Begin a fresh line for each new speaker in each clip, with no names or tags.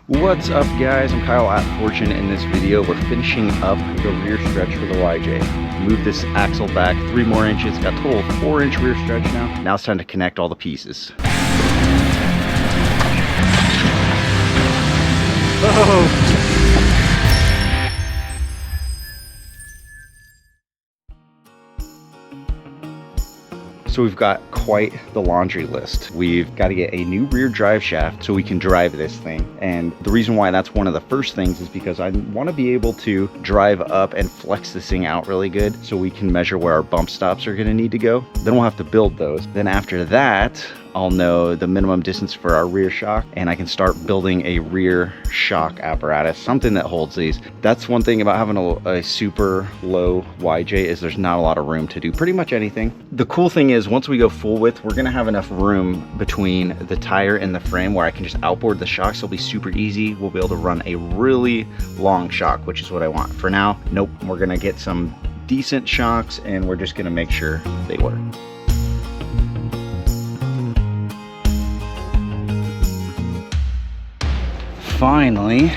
What's up, guys? I'm Kyle at Fortune. In this video, we're finishing up the rear stretch for the YJ. Move this axle back 3 more inches. Got a total of 4-inch rear stretch now. Now it's time to connect all the pieces. Oh! So we've got quite the laundry list. We've got to get a new rear drive shaft so we can drive this thing. And the reason why that's one of the first things is because I want to be able to drive up and flex this thing out really good so we can measure where our bump stops are going to need to go. Then we'll have to build those. Then after that, I'll know the minimum distance for our rear shock, and I can start building a rear shock apparatus, something that holds these. That's one thing about having a super low YJ is there's not a lot of room to do pretty much anything. The cool thing is once we go full width, we're gonna have enough room between the tire and the frame where I can just outboard the shocks. It'll be super easy. We'll be able to run a really long shock, which is what I want. For now, nope, we're gonna get some decent shocks and we're just gonna make sure they work. Finally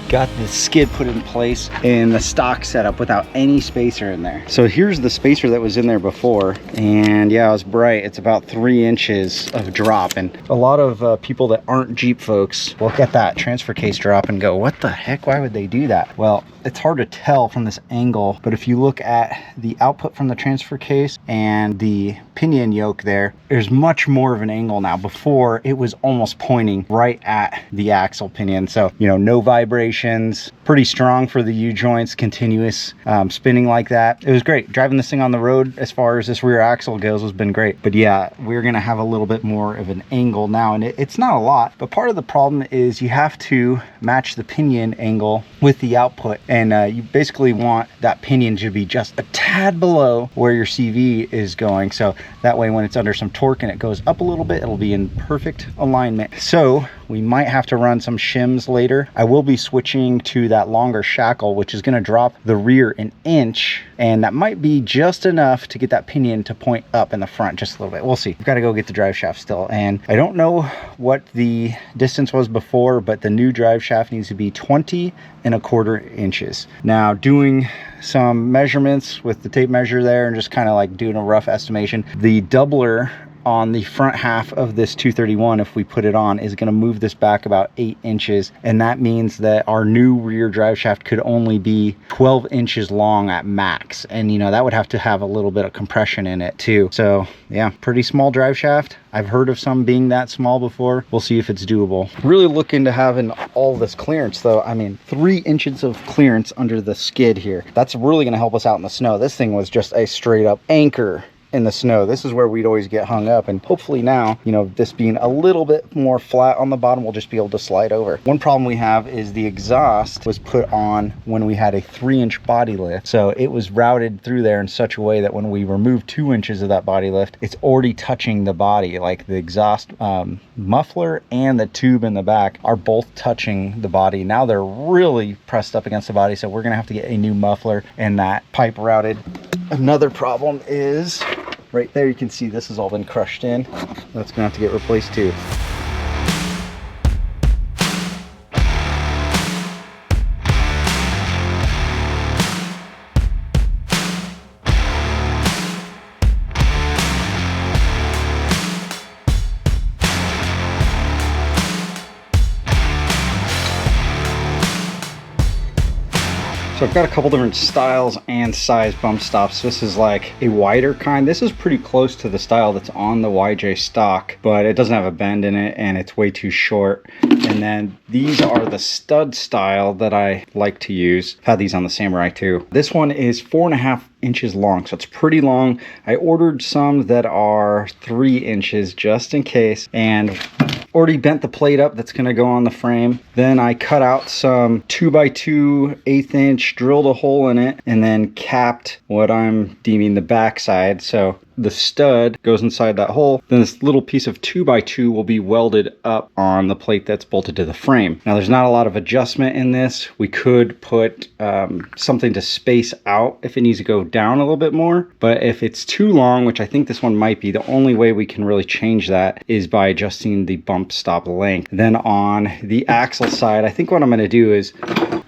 got the skid put in place in the stock setup without any spacer in there. So here's the spacer that was in there before, and yeah, I was bright. It's about 3 inches of drop, and a lot of people that aren't Jeep folks will get that transfer case drop and go, what the heck, why would they do that? Well, it's hard to tell from this angle, but if you look at the output from the transfer case and the pinion yoke there's much more of an angle now. Before, it was almost pointing right at the axle pinion. So, you know, no vibrations, pretty strong for the U-joints, continuous spinning like that. It was great. Driving this thing on the road as far as this rear axle goes has been great. But yeah, we're gonna have a little bit more of an angle now, and it's not a lot, but part of the problem is you have to match the pinion angle with the output. And you basically want that pinion to be just a tad below where your CV is going. So that way when it's under some torque and it goes up a little bit, it'll be in perfect alignment. So we might have to run some shims later. I will be switching to that longer shackle, which is gonna drop the rear an inch. And that might be just enough to get that pinion to point up in the front just a little bit. We'll see. We've got to go get the drive shaft still. And I don't know what the distance was before, but the new drive shaft needs to be 20¼ inches. Now, doing some measurements with the tape measure there and just kind of like doing a rough estimation, the doubler on the front half of this 231, if we put it on, is going to move this back about 8 inches, and that means that our new rear drive shaft could only be 12 inches long at max. And you know, that would have to have a little bit of compression in it too. So yeah, pretty small drive shaft. I've heard of some being that small before. We'll see if it's doable. Really looking to having all this clearance though. I mean, 3 inches of clearance under the skid here. That's really going to help us out in the snow. This thing was just a straight up anchor in the snow. This is where we'd always get hung up, and hopefully now, you know, this being a little bit more flat on the bottom, we'll just be able to slide over. One problem we have is the exhaust was put on when we had a 3-inch body lift, so it was routed through there in such a way that when we remove 2 inches of that body lift, it's already touching the body. Like the exhaust muffler and the tube in the back are both touching the body. Now they're really pressed up against the body, so we're gonna have to get a new muffler and that pipe routed. Another problem is right there, you can see this has all been crushed in. That's gonna have to get replaced too. So I've got a couple different styles and size bump stops. This is like a wider kind. This is pretty close to the style that's on the YJ stock, but it doesn't have a bend in it and it's way too short. And then these are the stud style that I like to use. I've had these on the Samurai too. This one is 4.5 inches long, so it's pretty long. I ordered some that are 3 inches just in case, and already bent the plate up that's going to go on the frame. Then I cut out some 2x2 1/8 inch, drilled a hole in it, and then capped what I'm deeming the back side. So the stud goes inside that hole, then this little piece of 2x2 will be welded up on the plate that's bolted to the frame. Now there's not a lot of adjustment in this. We could put something to space out if it needs to go down a little bit more, but if it's too long, which I think this one might be, the only way we can really change that is by adjusting the bump stop length. Then on the axle side, I think what I'm going to do is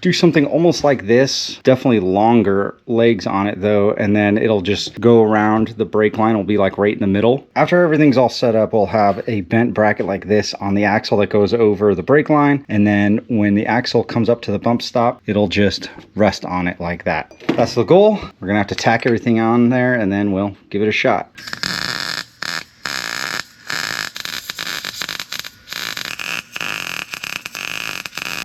do something almost like this, definitely longer legs on it though, and then it'll just go around the brake line. Will be like right in the middle. After everything's all set up, we'll have a bent bracket like this on the axle that goes over the brake line, and then when the axle comes up to the bump stop, it'll just rest on it like that. That's the goal. We're gonna have to tack everything on there and then we'll give it a shot.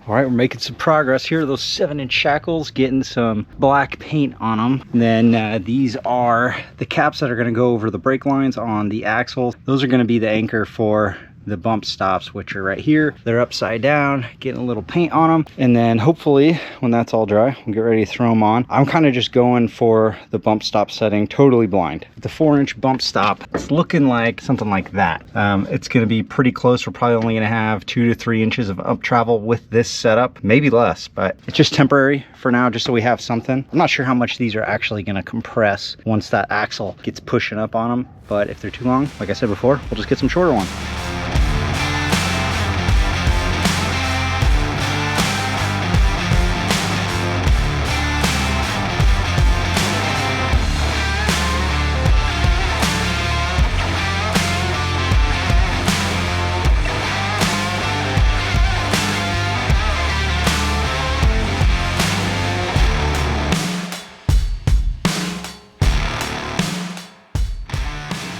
All right, we're making some progress here. Those 7-inch shackles, getting some black paint on them. And then these are the caps that are gonna go over the brake lines on the axles. Those are gonna be the anchor for the bump stops, which are right here. They're upside down, getting a little paint on them. And then hopefully when that's all dry, we'll get ready to throw them on. I'm kind of just going for the bump stop setting, totally blind. The 4-inch bump stop, it's looking like something like that. It's gonna be pretty close. We're probably only gonna have 2 to 3 inches of up travel with this setup, maybe less, but it's just temporary for now, just so we have something. I'm not sure how much these are actually gonna compress once that axle gets pushing up on them, but if they're too long, like I said before, we'll just get some shorter ones.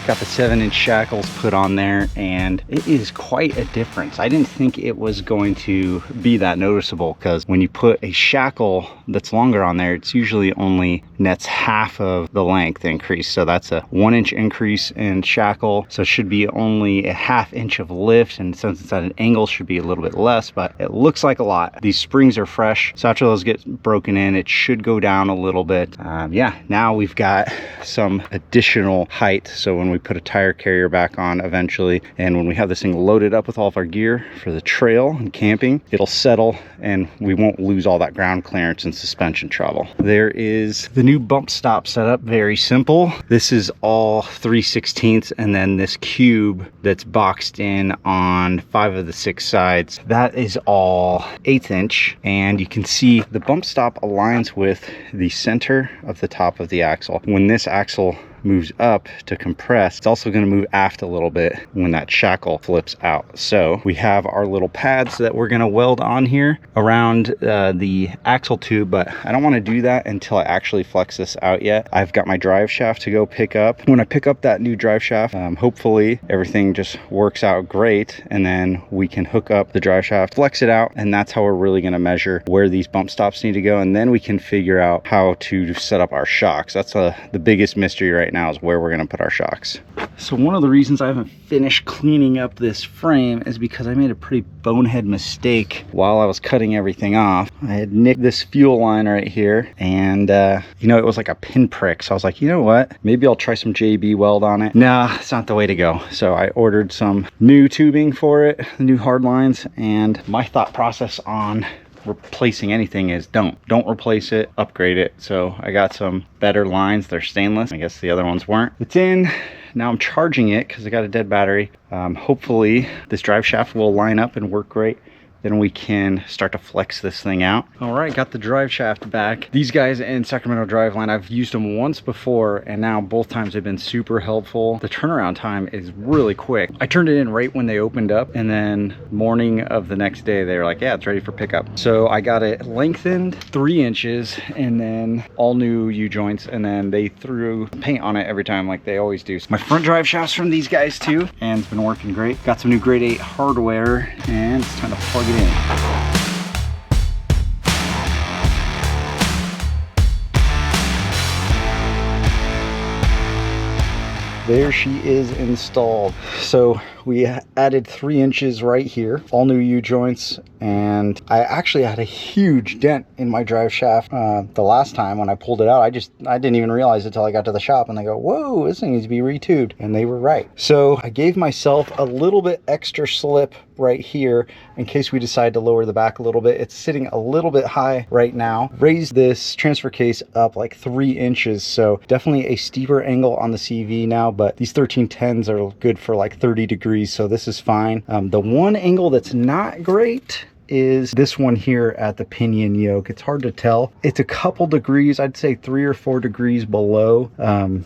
Got the 7-inch shackles put on there, and it is quite a difference. I didn't think it was going to be that noticeable, because when you put a shackle that's longer on there, it's usually only nets half of the length increase. So that's a 1-inch increase in shackle. So it should be only a 1/2 inch of lift, and since it's at an angle, should be a little bit less, but it looks like a lot. These springs are fresh, so after those get broken in, it should go down a little bit. Yeah, now we've got some additional height. So when we put a tire carrier back on eventually, and when we have this thing loaded up with all of our gear for the trail and camping, it'll settle and we won't lose all that ground clearance and suspension trouble. There is the new bump stop setup, very simple. This is all 3/16, and then this cube that's boxed in on 5 of the 6 sides, that is all 1/8 inch, and you can see the bump stop aligns with the center of the top of the axle. When this axle moves up to compress, it's also going to move aft a little bit when that shackle flips out. So we have our little pads that we're going to weld on here around the axle tube, but I don't want to do that until I actually flex this out yet. I've got my drive shaft to go pick up. When I pick up that new drive shaft, hopefully everything just works out great, and then we can hook up the drive shaft, flex it out, and that's how we're really going to measure where these bump stops need to go, and then we can figure out how to set up our shocks. That's the biggest mystery right now, is where we're going to put our shocks. So one of the reasons I haven't finished cleaning up this frame is because I made a pretty bonehead mistake while I was cutting everything off. I had nicked this fuel line right here, and you know, it was like a pinprick. So I was like, you know what, maybe I'll try some JB weld on it. Nah, it's not the way to go. So I ordered some new tubing for it, new hard lines, and my thought process on replacing anything is don't replace it, upgrade it. So I got some better lines. They're stainless. I guess the other ones weren't. It's in. Now I'm charging it because I got a dead battery. Hopefully this drive shaft will line up and work great. Then we can start to flex this thing out. All right, got the drive shaft back. These guys in Sacramento Driveline, I've used them once before, and now both times they've been super helpful. The turnaround time is really quick. I turned it in right when they opened up, and then morning of the next day, they were like, yeah, it's ready for pickup. So I got it lengthened 3 inches, and then all new U-joints, and then they threw paint on it every time like they always do. My front drive shaft's from these guys too, and it's been working great. Got some new grade 8 hardware, and it's time to plug it in. There she is installed. So we added 3 inches right here, all new U-joints, and I actually had a huge dent in my drive shaft the last time when I pulled it out. I didn't even realize it until I got to the shop, and they go, whoa, this thing needs to be retubed, and they were right. So I gave myself a little bit extra slip right here in case we decide to lower the back a little bit. It's sitting a little bit high right now. Raised this transfer case up like 3 inches, so definitely a steeper angle on the CV now, but these 1310s are good for like 30 degrees, so this is fine. The one angle that's not great is this one here at the pinion yoke. It's hard to tell. It's a couple degrees, I'd say 3 or 4 degrees below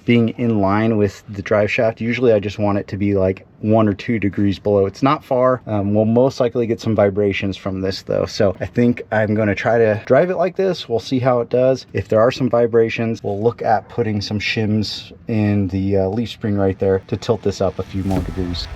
being in line with the drive shaft. Usually I just want it to be like 1 or 2 degrees below. It's not far. We'll most likely get some vibrations from this though, so I think I'm going to try to drive it like this. We'll see how it does. If there are some vibrations, we'll look at putting some shims in the leaf spring right there to tilt this up a few more degrees.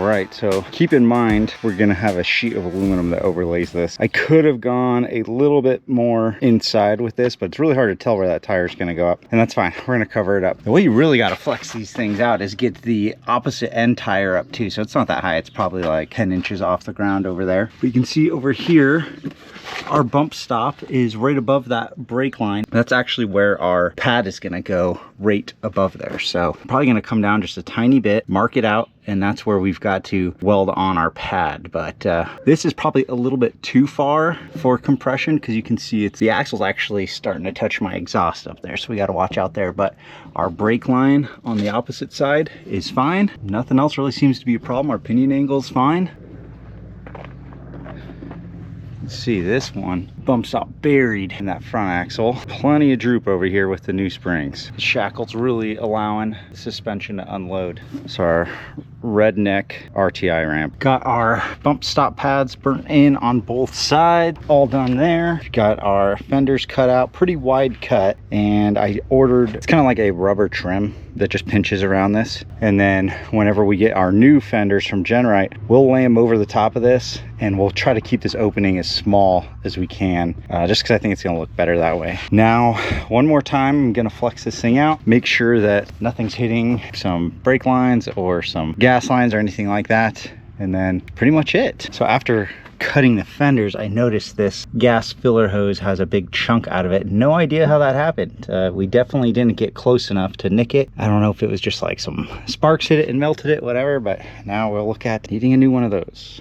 Right, so keep in mind we're gonna have a sheet of aluminum that overlays this. I could have gone a little bit more inside with this, but it's really hard to tell where that tire is gonna go up, and that's fine. We're gonna cover it up. The way you really got to flex these things out is get the opposite end tire up too. So it's not that high, it's probably like 10 inches off the ground over there. But you can see over here our bump stop is right above that brake line. That's actually where our pad is gonna go, right above there. So I'm probably gonna come down just a tiny bit, mark it out, and that's where we've got to weld on our pad. But this is probably a little bit too far for compression, because you can see the axle's actually starting to touch my exhaust up there, so we got to watch out there. But our brake line on the opposite side is fine. Nothing else really seems to be a problem. Our pinion angle is fine. Let's see, this one bump stop buried in that front axle. Plenty of droop over here with the new springs. The Shackles really allowing the suspension to unload. So our redneck RTI ramp. Got our bump stop pads burnt in on both sides, all done there. Got our fenders cut out, pretty wide cut, and I ordered, it's kind of like a rubber trim that just pinches around this. And then whenever we get our new fenders from Genrite, we'll lay them over the top of this, and we'll try to keep this opening as small as we can, just because I think it's going to look better that way. Now, one more time, I'm going to flex this thing out, make sure that nothing's hitting some brake lines or some gas lines or anything like that, and then pretty much it. So after cutting the fenders, I noticed this gas filler hose has a big chunk out of it. No idea how that happened. We definitely didn't get close enough to nick it. I don't know if it was just like some sparks hit it and melted it, whatever, but now we'll look at needing a new one of those.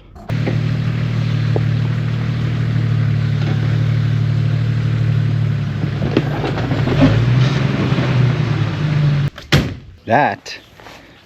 That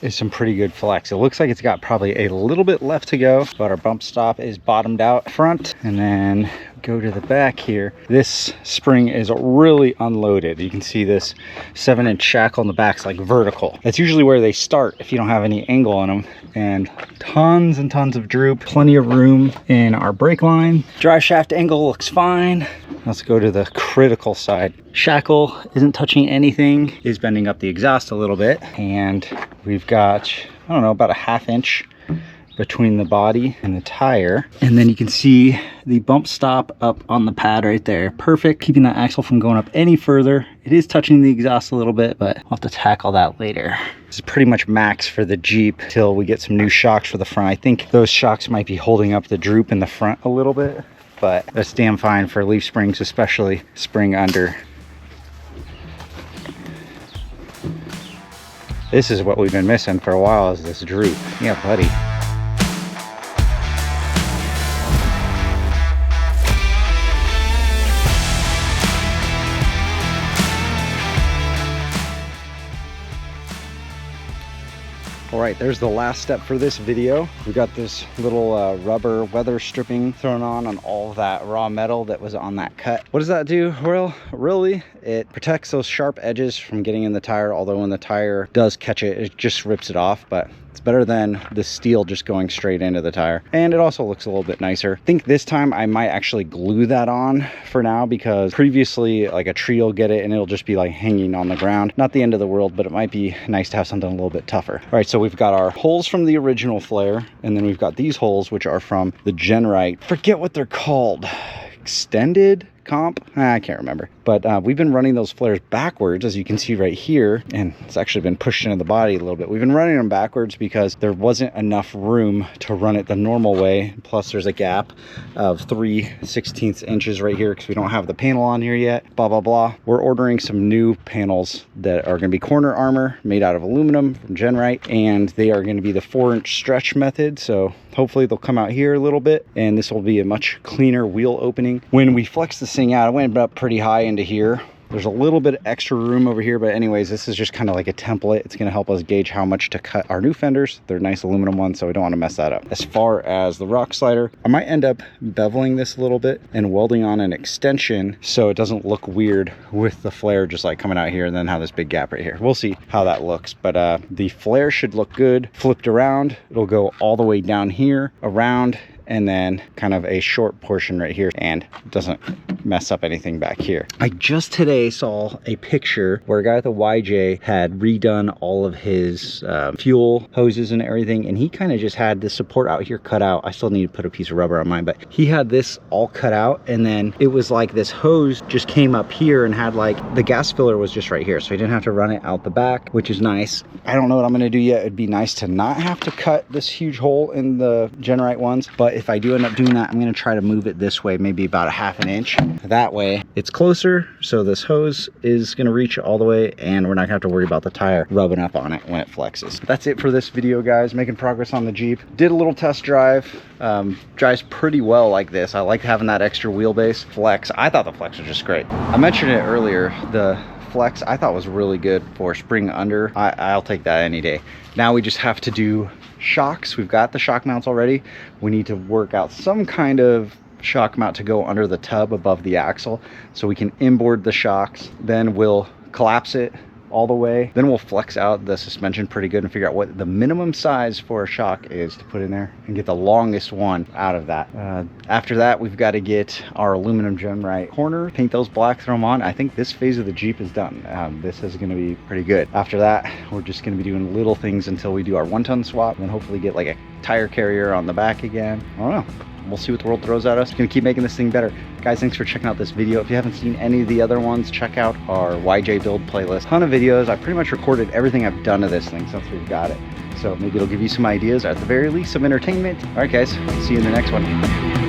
is some pretty good flex. It looks like it's got probably a little bit left to go, but our bump stop is bottomed out front. And then go to the back here, this spring is really unloaded. You can see this 7-inch shackle in the back's like vertical. That's usually where they start if you don't have any angle in them. And tons and tons of droop, plenty of room in our brake line. Drive shaft angle looks fine. Let's go to the critical side. Shackle isn't touching anything, is bending up the exhaust a little bit, and we've got, I don't know, about a 1/2 inch between the body and the tire. And then you can see the bump stop up on the pad right there. Perfect, keeping that axle from going up any further. It is touching the exhaust a little bit, but I'll have to tackle that later. This is pretty much max for the Jeep till we get some new shocks for the front. I think those shocks might be holding up the droop in the front a little bit, but that's damn fine for leaf springs, especially spring under. This is what we've been missing for a while, is this droop. Yeah, buddy. All right, there's the last step for this video. We got this little rubber weather stripping thrown on all of that raw metal that was on that cut. What does that do? Well, really, it protects those sharp edges from getting in the tire, although when the tire does catch it, it just rips it off, but it's better than the steel just going straight into the tire. And it also looks a little bit nicer. I think this time I might actually glue that on for now, because previously like a tree will get it and it'll just be like hanging on the ground. Not the end of the world, but it might be nice to have something a little bit tougher. All right, so we've got our holes from the original flare, and then we've got these holes which are from the Genrite. Forget what they're called. Extended comp? I can't remember. But we've been running those flares backwards, as you can see right here, and it's actually been pushed into the body a little bit. We've been running them backwards because there wasn't enough room to run it the normal way. Plus there's a gap of 3/16 inches right here because we don't have the panel on here yet, blah, blah, blah. We're ordering some new panels that are going to be corner armor made out of aluminum from Genrite, and they are going to be the 4-inch stretch method. So hopefully they'll come out here a little bit, and this will be a much cleaner wheel opening. When we flex this thing out, it went up pretty high into here. There's a little bit of extra room over here, but anyways, this is just kind of like a template. It's going to help us gauge how much to cut our new fenders. They're nice aluminum ones, so we don't want to mess that up. As far as the rock slider, I might end up beveling this a little bit and welding on an extension so it doesn't look weird with the flare just like coming out here and then have this big gap right here. We'll see how that looks, but the flare should look good. Flipped around, it'll go all the way down here, around, and then kind of a short portion right here, and it doesn't mess up anything back here. I just today saw a picture where a guy at the YJ had redone all of his fuel hoses and everything, and he kind of just had the support out here cut out. I still need to put a piece of rubber on mine, but he had this all cut out, and then it was like this hose just came up here and had like the gas filler was just right here, so he didn't have to run it out the back, which is nice. I don't know what I'm gonna do yet. It'd be nice to not have to cut this huge hole in the Genrite ones, but if I do end up doing that, I'm going to try to move it this way, maybe about a ½ inch. That way it's closer, so this hose is going to reach all the way, and we're not going to have to worry about the tire rubbing up on it when it flexes. That's it for this video, guys. Making progress on the Jeep. Did a little test drive. Drives pretty well like this. I like having that extra wheelbase. Flex, I thought the flex was just great. I mentioned it earlier, the flex I thought was really good for spring under. I'll take that any day. Now we just have to do shocks. We've got the shock mounts already. We need to work out some kind of shock mount to go under the tub above the axle so we can inboard the shocks. Then we'll collapse it all the way. Then we'll flex out the suspension pretty good and figure out what the minimum size for a shock is to put in there and get the longest one out of that. After that, we've got to get our aluminum Genrite corner, paint those black, throw them on. I think this phase of the Jeep is done. This is going to be pretty good. After that, we're just going to be doing little things until we do our 1-ton swap, and then hopefully get like a tire carrier on the back again. I don't know. We'll see what the world throws at us. Gonna keep making this thing better. Guys, thanks for checking out this video. If you haven't seen any of the other ones, check out our YJ build playlist. Ton of videos. I pretty much recorded everything I've done to this thing since we've got it. So maybe it'll give you some ideas, or at the very least some entertainment. All right, guys, see you in the next one.